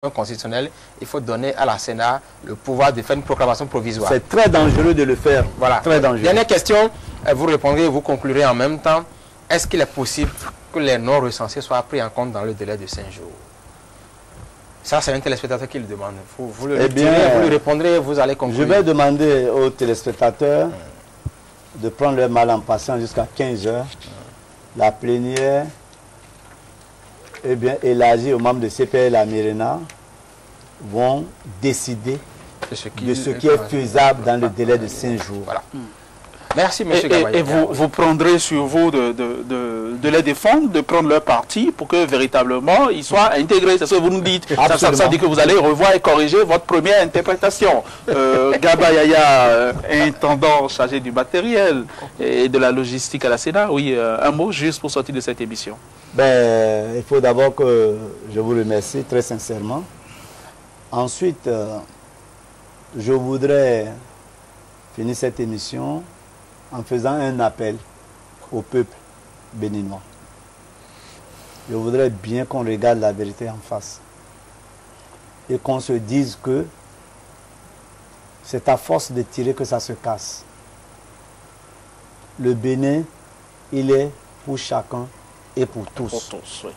constitutionnelle, il faut donner à la Sénat le pouvoir de faire une proclamation provisoire. C'est très dangereux de le faire. Voilà. Très dangereux. Dernière question, vous répondrez et vous conclurez en même temps. Est-ce qu'il est possible que les non recensés soient pris en compte dans le délai de 5 jours? Ça, c'est un téléspectateur qui le demande. Vous le répondrez, vous allez conclure. Je vais demander aux téléspectateurs de prendre leur mal en passant jusqu'à 15 heures. La plénière est bien élargie aux membres de CPL à Mérina vont décider de ce qui est faisable dans le délai de 5 jours. Voilà. Merci, M. Gabaya. Et vous prendrez sur vous de les défendre, de prendre leur parti pour que véritablement ils soient intégrés. C'est ce que vous nous dites. Ça dit que vous allez revoir et corriger votre première interprétation. Gabaya, intendant chargé du matériel et de la logistique à la Sénat. Oui, un mot juste pour sortir de cette émission. Ben, il faut d'abord que je vous remercie très sincèrement. Ensuite, je voudrais finir cette émission en faisant un appel au peuple béninois. Je voudrais bien qu'on regarde la vérité en face et qu'on se dise que c'est à force de tirer que ça se casse. Le Bénin, il est pour chacun et pour tous. Pour tous, oui.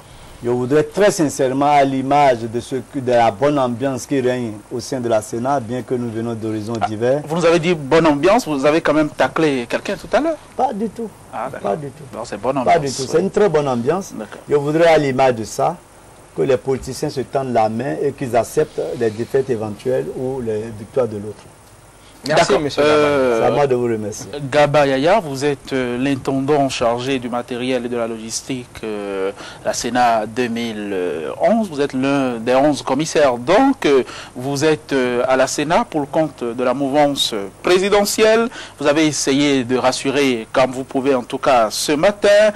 Je voudrais très sincèrement, à l'image de la bonne ambiance qui règne au sein de la Sénat, bien que nous venons d'horizons divers. Vous nous avez dit bonne ambiance, vous avez quand même taclé quelqu'un tout à l'heure? Pas du tout. Ah, pas du tout. Non, c'est bonne ambiance. Pas du tout. C'est une très bonne ambiance. Je voudrais, à l'image de ça, que les politiciens se tendent la main et qu'ils acceptent les défaites éventuelles ou les victoires de l'autre. Merci, M. Gabaya. C'est à moi de vous remercier. Gabaya, vous êtes l'intendant chargé du matériel et de la logistique la Sénat 2011. Vous êtes l'un des 11 commissaires. Donc, vous êtes à la Sénat pour le compte de la mouvance présidentielle. Vous avez essayé de rassurer, comme vous pouvez en tout cas ce matin.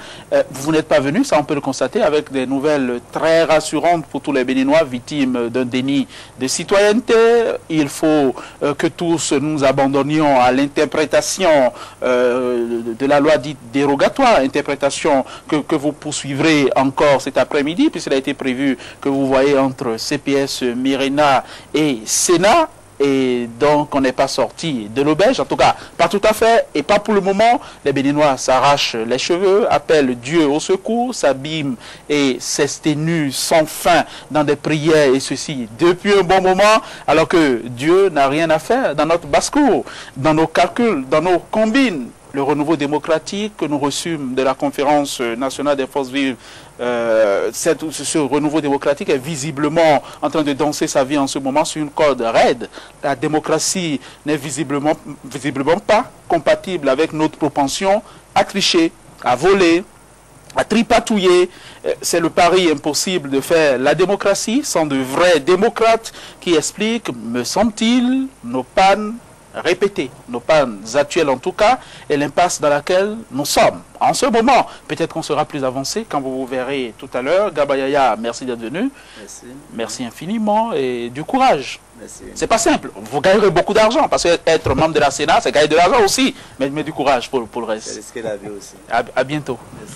Vous n'êtes pas venu, ça on peut le constater, avec des nouvelles très rassurantes pour tous les Béninois victimes d'un déni de citoyenneté. Il faut que tous nous abandonnions à l'interprétation de la loi dite dérogatoire, interprétation que vous poursuivrez encore cet après-midi, puisqu'il a été prévu que vous voyez entre CPS Mérina et Sénat. Et donc, on n'est pas sorti de l'auberge, en tout cas, pas tout à fait, et pas pour le moment. Les Béninois s'arrachent les cheveux, appellent Dieu au secours, s'abîment et s'exténuent sans fin dans des prières, et ceci depuis un bon moment, alors que Dieu n'a rien à faire dans notre basse-cour, dans nos calculs, dans nos combines. Le renouveau démocratique que nous reçûmes de la conférence nationale des forces vives, ce renouveau démocratique est visiblement en train de danser sa vie en ce moment sur une corde raide. La démocratie n'est visiblement pas compatible avec notre propension à tricher, à voler, à tripatouiller. C'est le pari impossible de faire la démocratie sans de vrais démocrates qui expliquent, me semble-t-il, nos pannes répétées, nos pannes actuelles en tout cas, et l'impasse dans laquelle nous sommes. En ce moment, peut-être qu'on sera plus avancé quand vous vous verrez tout à l'heure. Gabaya, merci d'être venu. Merci. Merci infiniment et du courage. C'est pas simple. Vous gagnerez beaucoup d'argent parce qu'être membre de la Sénat, c'est gagner de l'argent aussi. Mais du courage pour le reste. C'est risquer la vie aussi. À bientôt. Merci.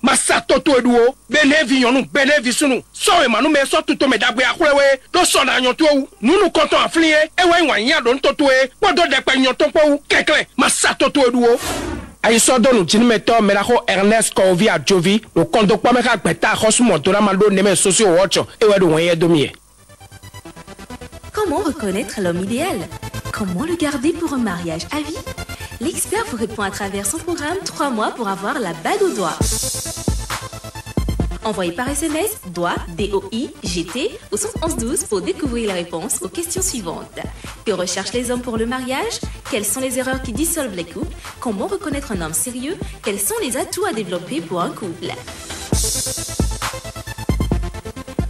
Masato to eduo benevi yonu benevi sunu so e manu me so tuto me dagbe akurewe do so na yan to nunu konton aflin e wan yan do ntoto e podo de pe yan to po kekle masato to eduo aiso donu jinmeto meraho Ernest Kovia Jovi o kondo pa me ka gbeta khosumo to la malo neme socio watch e wedo won ye domie. Comment reconnaître l'homme idéal? Comment le garder pour un mariage à vie? L'expert vous répond à travers son programme 3 mois pour avoir la bague au doigt. Envoyez par SMS DOI, D-O-I-G-T au 7112 pour découvrir les réponses aux questions suivantes. Que recherchent les hommes pour le mariage? Quelles sont les erreurs qui dissolvent les couples? Comment reconnaître un homme sérieux? Quels sont les atouts à développer pour un couple?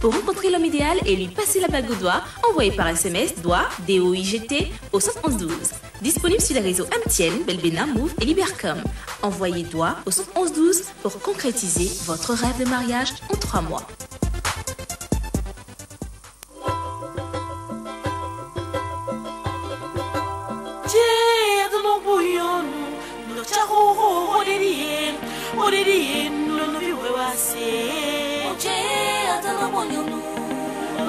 Pour rencontrer l'homme idéal et lui passer la bague au doigt, envoyez par SMS DOI, D-O-I-G-T au 7112. Disponible sur les réseaux MTN, Belbena, Move et Libercom. Envoyez DOI au 7112 pour concrétiser votre rêve de mariage en 3 mois.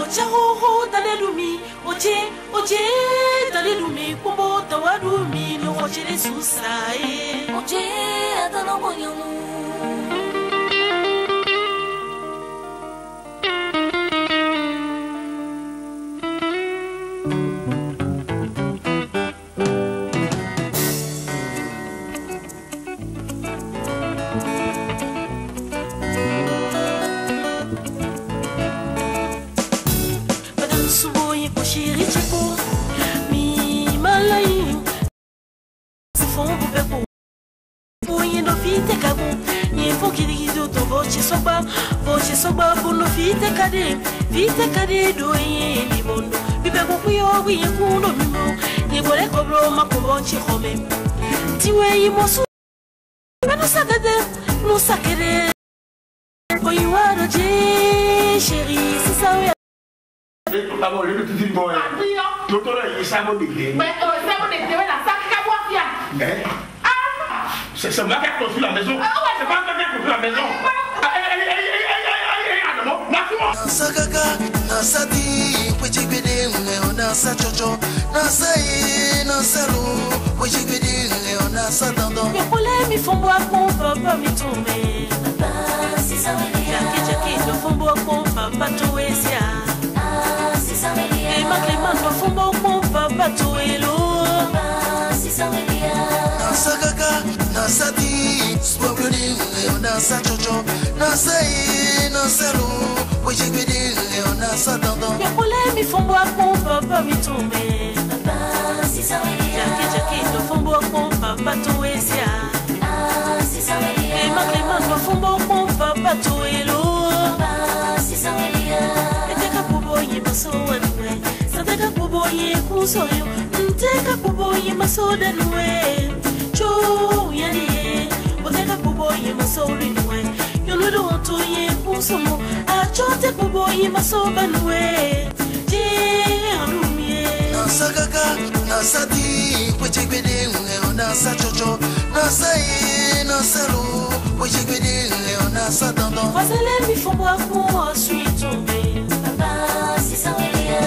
Ochaho dalelumi oche dalelumi kumbo tawadumi no hochele susae oche adano bonyomu Vite kade do ye ni bondo bibe ko kuyo wi kuno mimo ni bole ko bro ma ko bonchi khome tiwe yi mosu no sakade no sakere ko yiwaro je chérie c'est ça oui Vamos, le petit boy. Toto là, il s'est abonné. Mais c'est mon été là, ça ka boire bien. C'est moi qui ai construit la maison. C'est pas moi qui ai construit la maison. Nasakaka, nasati, pwechibede ngeona sa chocho, nasai, nasalu, pwechibede ngeona sa dando. Yopole mi fombo akon papa mi tome. Papa, si sa welia. Jackie no fombo akon papa toesia. Si sa welia. E makleman no fombo akon papa toelo. Papa, si sa welia. Nasakaka, nasati, pwechibede ngeona sa chocho, nasai, nasalu. Yopole mi fombo akon papa mi tome. Papa, si sa welia. Jackie no fombo akon papa toesia. Si sa welia. E makleman no fombo akon papa toelo. Papa, si sa welia. Eteka kuboye maso anwe. Sateka kuboye kusoyo. Nteka kuboye maso danwe. Cho yaniye. Oteka kuboye maso rinwe. Yoludo ontoye kusomo. Achote kuboye maso banwe. Je anumye. Nasakaka, nasati, pwechibede ngeona sa chocho, nasai, nasalu, pwechibede ngeona sa dando. Vasele mi fombo akon suis tombé. Papa, si sa welia.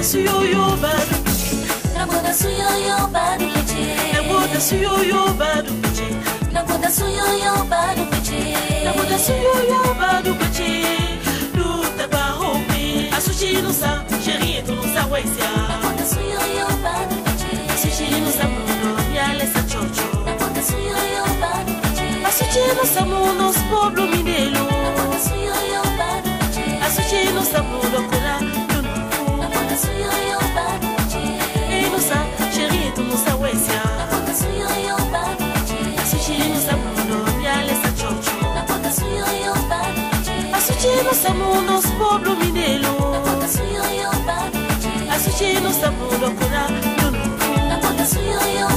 Suyo badu piche, na boda suyo badu piche, na boda suyo badu piche, na boda suyo badu piche, na boda suyo badu piche. Luta ba hope, asuchi no sa, chérie tu no sa wesia. Na boda suyo badu piche, asuchi no sa mundo, yale sa chocho. Na boda suyo badu piche, asuchi no sa mundo, spoblo minelo. Na boda suyo badu piche, asuchi no sa mundo kola. Chérie, tu nous as wesia. La porta suyo badu piche. Asuchi no sa mundo, yale sa chocho. La porta suyo badu piche. Asuchi no sa mundo, spoblo minelo. La porta suyo badu piche. Asuchi no sa mundo, kura, no. La porta suyo